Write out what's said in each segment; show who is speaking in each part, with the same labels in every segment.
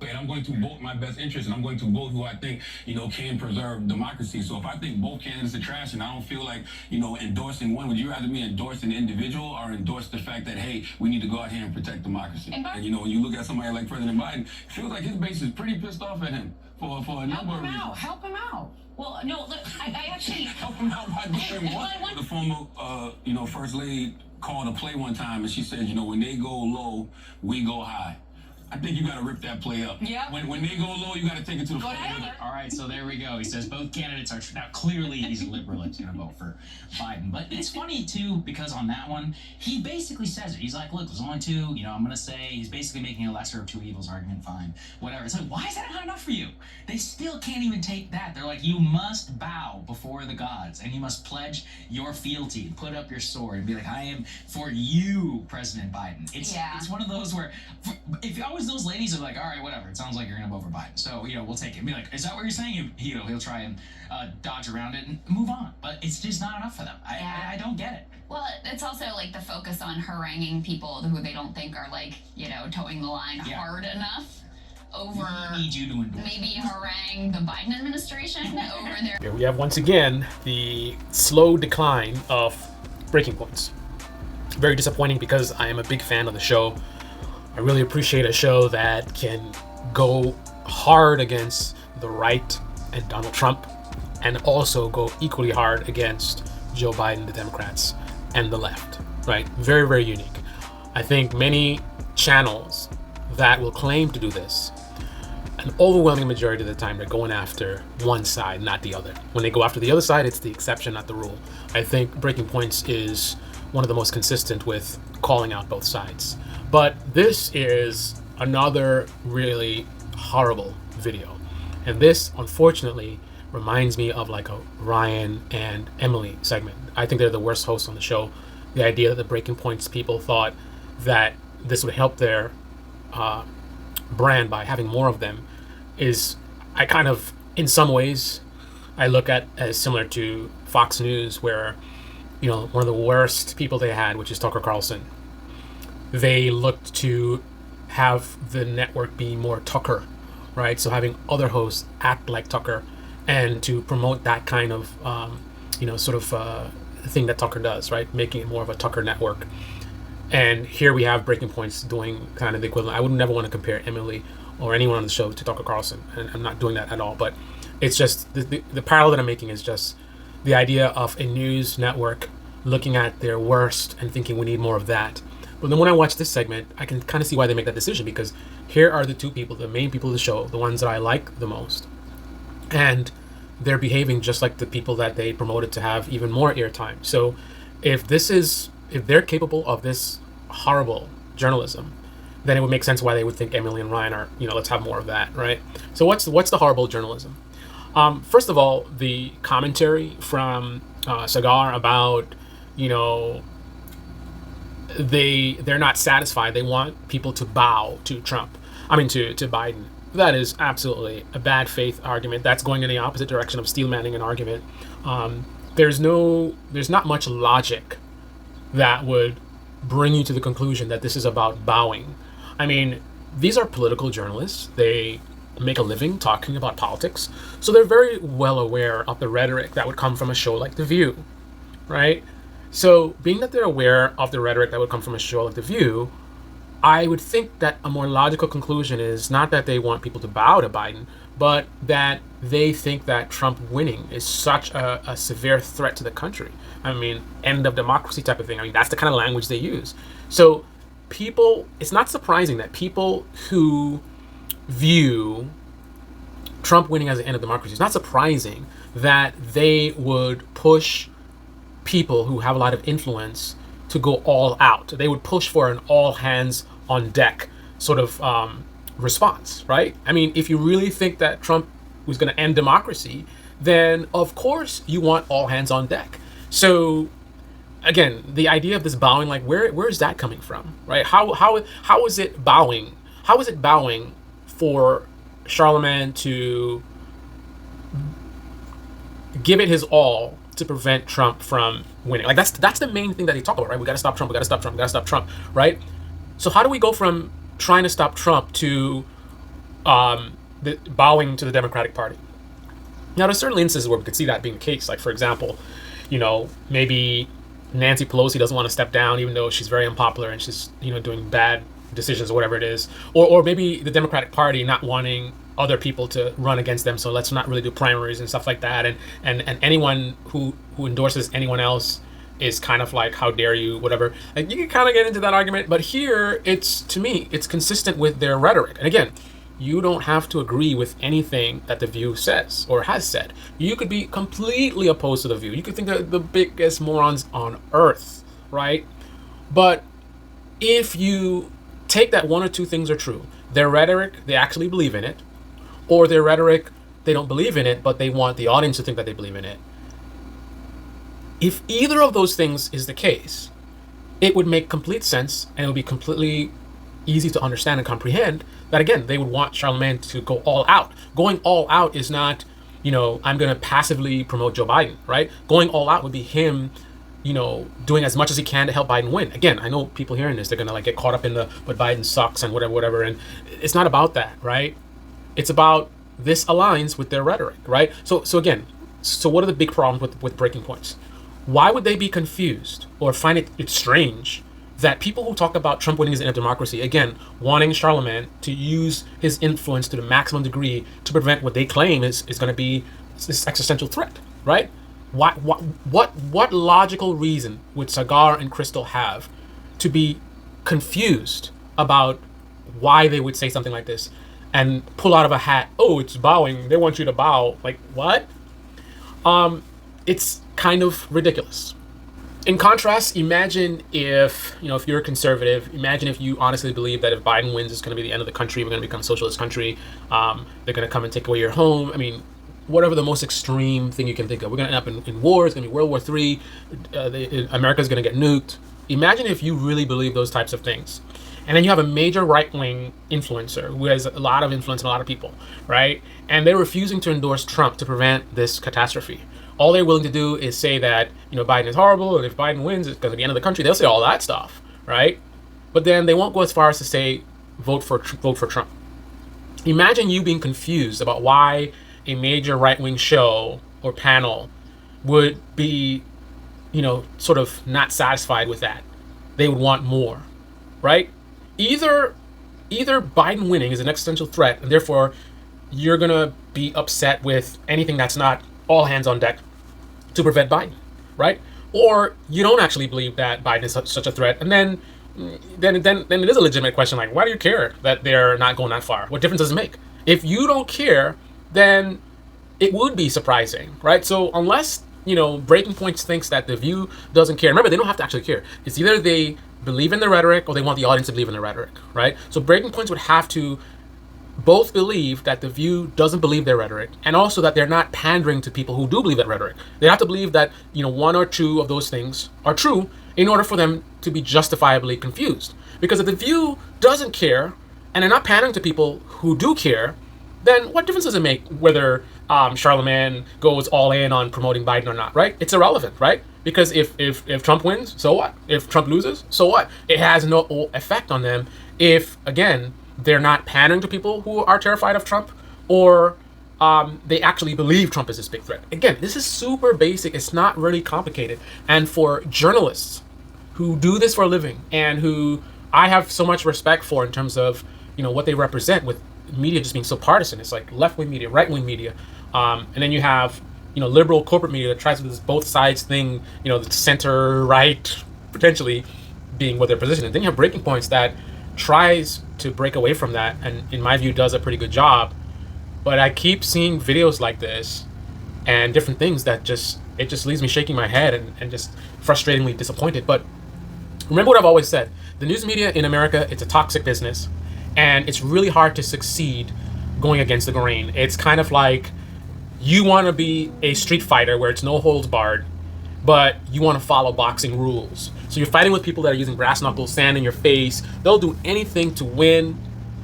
Speaker 1: and I'm going to vote my best interest, and I'm going to vote who I think, can preserve democracy. So if I think both candidates are trash, and I don't feel like, endorsing one, would you rather me endorse an individual or endorse the fact that, hey, we need to go out here and protect democracy? And when you look at somebody like President Biden, it feels like his base is pretty pissed off at him for a number of reasons.
Speaker 2: Help him out. Well, no, look, I actually
Speaker 1: help him out by doing what? The former, first lady called a play one time, and she said, when they go low, we go high. I think you got to rip that play up.
Speaker 2: Yeah.
Speaker 1: When they go low, you got to take it to the floor.
Speaker 3: All right, so there we go. He says both candidates are now clearly he's a liberal. He's going to vote for Biden. But it's funny too because on that one, he basically says it. He's like, look, there's only two. I'm going to say he's basically making a lesser of two evils argument. Fine, whatever. It's like, why is that not enough for you? They still can't even take that. They're like, you must bow before the gods and you must pledge your fealty, put up your sword, and be like, I am for you, President Biden. It's one of those where if always those ladies are like, all right, whatever, it sounds like you're gonna vote for Biden, so we'll take it and be like, is that what you're saying? He'll try and dodge around it and move on, but it's just not enough for them. I don't get it.
Speaker 4: Well, it's also like the focus on haranguing people who they don't think are like towing the line hard enough over
Speaker 3: we need you to endorse
Speaker 4: maybe harangue the Biden administration over there.
Speaker 5: Here we have once again the slow decline of Breaking Points. Very disappointing because I am a big fan of the show. I really appreciate a show that can go hard against the right and Donald Trump and also go equally hard against Joe Biden, the Democrats, and the left, right? Very, very unique. I think many channels that will claim to do this, an overwhelming majority of the time, they're going after one side, not the other. When they go after the other side, it's the exception, not the rule. I think Breaking Points is one of the most consistent with calling out both sides. But this is another really horrible video. And this, unfortunately, reminds me of like a Ryan and Emily segment. I think they're the worst hosts on the show. The idea that the Breaking Points people thought that this would help their brand by having more of them is, I kind of, in some ways, I look at as similar to Fox News, where, one of the worst people they had, which is Tucker Carlson, they looked to have the network be more Tucker, right? So having other hosts act like Tucker and to promote that kind of, thing that Tucker does, right? Making it more of a Tucker network. And here we have Breaking Points doing kind of the equivalent. I would never want to compare Emily or anyone on the show to Tucker Carlson, and I'm not doing that at all. But it's just the parallel that I'm making is just the idea of a news network looking at their worst and thinking we need more of that. But then when I watch this segment, I can kind of see why they make that decision, because here are the two people, the main people of the show, the ones that I like the most. And they're behaving just like the people that they promoted to have even more airtime. So if they're capable of this horrible journalism, then it would make sense why they would think Emily and Ryan are, let's have more of that, right? So what's the horrible journalism? First of all, the commentary from Cigar about, they're not satisfied. They want people to bow to Trump. To Biden. That is absolutely a bad faith argument. That's going in the opposite direction of steel manning an argument. There's not much logic that would bring you to the conclusion that this is about bowing. These are political journalists. They make a living talking about politics. So they're very well aware of the rhetoric that would come from a show like The View, right? So being that they're aware of the rhetoric that would come from a show like The View, I would think that a more logical conclusion is not that they want people to bow to Biden, but that they think that Trump winning is such a severe threat to the country. End of democracy type of thing. That's the kind of language they use. So it's not surprising that people who view Trump winning as the end of democracy, it's not surprising that they would push people who have a lot of influence to go all out. They would push for an all hands on deck sort of response, right? If you really think that Trump was going to end democracy, then of course you want all hands on deck. So again, the idea of this bowing, like where is that coming from, right? How is it bowing? How is it bowing for Charlamagne to give it his all to prevent Trump from winning? Like that's the main thing that they talk about, right? We got to stop Trump. We got to stop Trump. We got to stop Trump, right? So how do we go from trying to stop Trump to bowing to the Democratic Party. Now, there's certain instances where we could see that being the case. Like, for example, maybe Nancy Pelosi doesn't want to step down, even though she's very unpopular and she's, doing bad decisions or whatever it is. Or maybe the Democratic Party not wanting other people to run against them, so let's not really do primaries and stuff like that. And anyone who endorses anyone else is kind of like, how dare you, whatever. Like, you can kind of get into that argument, but here to me, it's consistent with their rhetoric. And again, you don't have to agree with anything that The View says or has said. You could be completely opposed to The View. You could think they're the biggest morons on earth, right? But if you take that one or two things are true, their rhetoric, they actually believe in it, or their rhetoric, they don't believe in it, but they want the audience to think that they believe in it. If either of those things is the case, it would make complete sense, and it would be completely easy to understand and comprehend that, again, they would want Charlamagne to go all out. Going all out is not, I'm going to passively promote Joe Biden, right? Going all out would be him, doing as much as he can to help Biden win. Again, I know people hearing this, they're going to get caught up in but Biden sucks and whatever. And it's not about that, right? It's about this aligns with their rhetoric, right? So again, what are the big problems with breaking points? Why would they be confused or find it strange that people who talk about Trump winning is in a democracy, again, wanting Charlamagne to use his influence to the maximum degree to prevent what they claim is going to be this existential threat, right? What logical reason would Sagar and Crystal have to be confused about why they would say something like this and pull out of a hat, oh, it's bowing, they want you to bow? Like, what? It's kind of ridiculous. In contrast, imagine if you're a conservative, imagine if you honestly believe that if Biden wins, it's going to be the end of the country, we're going to become a socialist country, they're going to come and take away your home. I mean, whatever the most extreme thing you can think of. We're going to end up in war, it's going to be World War III, America's going to get nuked. Imagine if you really believe those types of things. And then you have a major right-wing influencer who has a lot of influence on a lot of people, right? And they're refusing to endorse Trump to prevent this catastrophe. All they're willing to do is say that, Biden is horrible, and if Biden wins, it's going to be the end of the country. They'll say all that stuff, right? But then they won't go as far as to say, vote for Trump. Imagine you being confused about why a major right-wing show or panel would be, sort of not satisfied with that. They would want more, right? Either Biden winning is an existential threat, and therefore you're going to be upset with anything that's not all hands on deck to prevent Biden, right? Or you don't actually believe that Biden is such a threat, and then it is a legitimate question, like, why do you care that they're not going that far? What difference does it make? If you don't care, then it would be surprising, right? So unless, Breaking Points thinks that The View doesn't care, remember, they don't have to actually care. It's either they believe in the rhetoric or they want the audience to believe in the rhetoric, right? So Breaking Points would have to both believe that The View doesn't believe their rhetoric, and also that they're not pandering to people who do believe that rhetoric. They have to believe that, one or two of those things are true in order for them to be justifiably confused. Because if The View doesn't care, and they're not pandering to people who do care, then what difference does it make whether Charlamagne goes all in on promoting Biden or not, right? It's irrelevant, right? Because if Trump wins, so what? If Trump loses, so what? It has no effect on them if, again, they're not pandering to people who are terrified of Trump, or they actually believe Trump is this big threat. Again, this is super basic. It's not really complicated. And for journalists who do this for a living and who I have so much respect for in terms of, what they represent, with media just being so partisan. It's like left-wing media, right-wing media. And then you have, liberal corporate media that tries to do this both sides thing, the center, right, potentially being what their position is. Then you have Breaking Points that tries to break away from that, and in my view does a pretty good job. But I keep seeing videos like this and different things that just leaves me shaking my head and just frustratingly disappointed. But remember what I've always said, the news media in America, it's a toxic business, and it's really hard to succeed going against the grain. It's kind of like you want to be a street fighter where it's no holds barred, but you want to follow boxing rules. So you're fighting with people that are using brass knuckles, sand in your face. They'll do anything to win.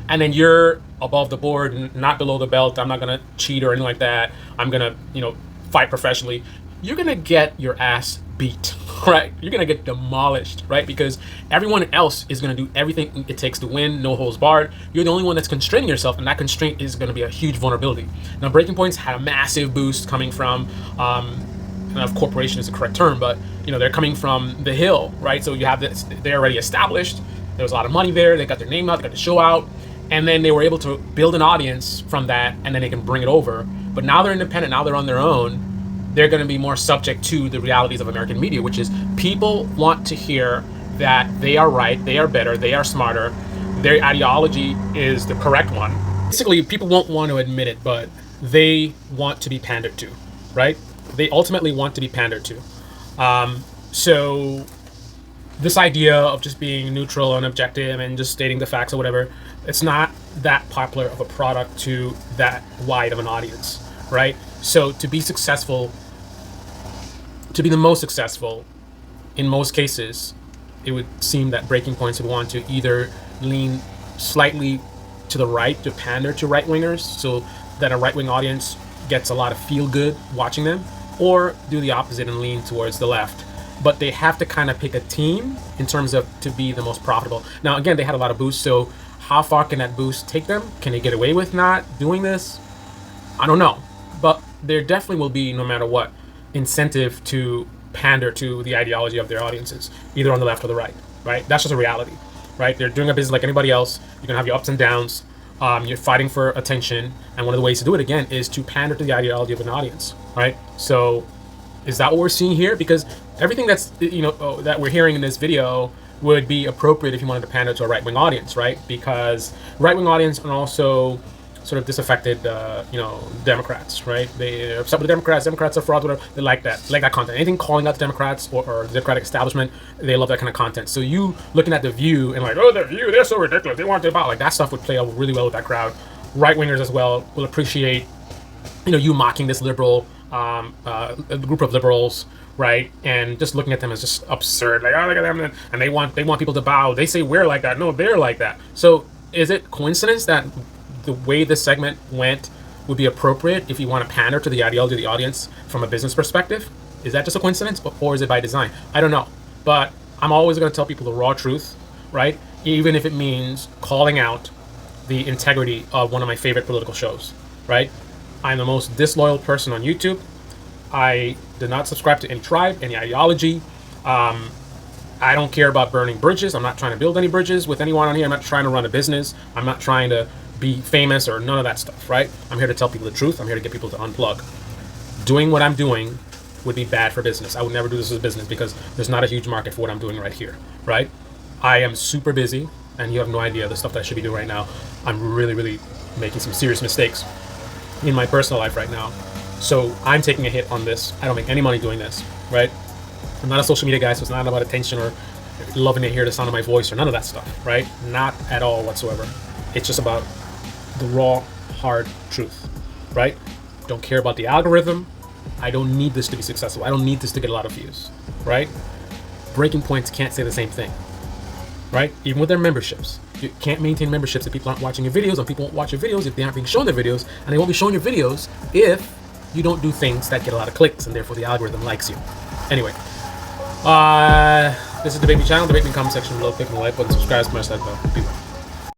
Speaker 5: And then you're above the board, not below the belt. I'm not going to cheat or anything like that. I'm going to, fight professionally. You're going to get your ass beat beat, right? You're gonna get demolished, right? Because everyone else is gonna do everything it takes to win, no holds barred. You're the only one that's constraining yourself, and that constraint is gonna be a huge vulnerability. Now, Breaking Point's had a massive boost coming from, I don't know if corporation is the correct term, but they're coming from the Hill, right? So you have this, they're already established. There was a lot of money there. They got their name out, they got the show out, and then they were able to build an audience from that, and then they can bring it over. But now they're independent, now they're on their own. They're going to be more subject to the realities of American media, which is people want to hear that they are right, they are better, they are smarter, their ideology is the correct one. Basically, people won't want to admit it, but they want to be pandered to, right? They ultimately want to be pandered to. So this idea of just being neutral and objective and just stating the facts or whatever, it's not that popular of a product to that wide of an audience, right? So to be successful, to be the most successful in most cases, it would seem that Breaking Points would want to either lean slightly to the right to pander to right-wingers so that a right-wing audience gets a lot of feel-good watching them, or do the opposite and lean towards the left. But they have to kind of pick a team in terms of to be the most profitable. Now, again, they had a lot of boosts, so how far can that boost take them? Can they get away with not doing this? I don't know. But there definitely will be, no matter what, incentive to pander to the ideology of their audiences, either on the left or the right, right? That's just a reality, right? They're doing a business like anybody else. You're going to have your ups and downs. You're fighting for attention. And one of the ways to do it, again, is to pander to the ideology of an audience, right? So is that what we're seeing here? Because everything that's, that we're hearing in this video would be appropriate if you wanted to pander to a right-wing audience, right? Because right-wing audience and also sort of disaffected, Democrats, right? They're upset with the Democrats. Democrats are frauds, whatever. They like that. They like that content. Anything calling out the Democrats or the Democratic establishment, they love that kind of content. So you looking at The View and like, oh, The View, they're so ridiculous. They want to about like that stuff would play out really well with that crowd. Right-wingers as well will appreciate, you mocking this liberal, a group of liberals, right? And just looking at them as just absurd. Like, oh, look at them, and they want people to bow. They say we're like that. No, they're like that. So is it coincidence that the way this segment went would be appropriate if you want to pander to the ideology of the audience from a business perspective? Is that just a coincidence, or is it by design? I don't know. But I'm always going to tell people the raw truth, right? Even if it means calling out the integrity of one of my favorite political shows, right? I'm the most disloyal person on YouTube. I did not subscribe to any tribe, any ideology. I don't care about burning bridges. I'm not trying to build any bridges with anyone on here. I'm not trying to run a business. I'm not trying to be famous or none of that stuff, right? I'm here to tell people the truth. I'm here to get people to unplug. Doing what I'm doing would be bad for business. I would never do this as a business because there's not a huge market for what I'm doing right here, right? I am super busy, and you have no idea the stuff that I should be doing right now. I'm really, really making some serious mistakes in my personal life right now. So I'm taking a hit on this. I don't make any money doing this, right? I'm not a social media guy, so it's not about attention or loving to hear the sound of my voice or none of that stuff, right? Not at all whatsoever. It's just about the raw, hard truth, right? Don't care about the algorithm. I don't need this to be successful. I don't need this to get a lot of views, right? Breaking Points can't say the same thing, right? Even with their memberships. You can't maintain memberships if people aren't watching your videos, and people won't watch your videos if they aren't being shown their videos, and they won't be showing your videos if you don't do things that get a lot of clicks, and therefore the algorithm likes you. Anyway, this is Debate Me channel. Debate Me in the comment section below. Click on the like button, subscribe, smash that bell. Be well.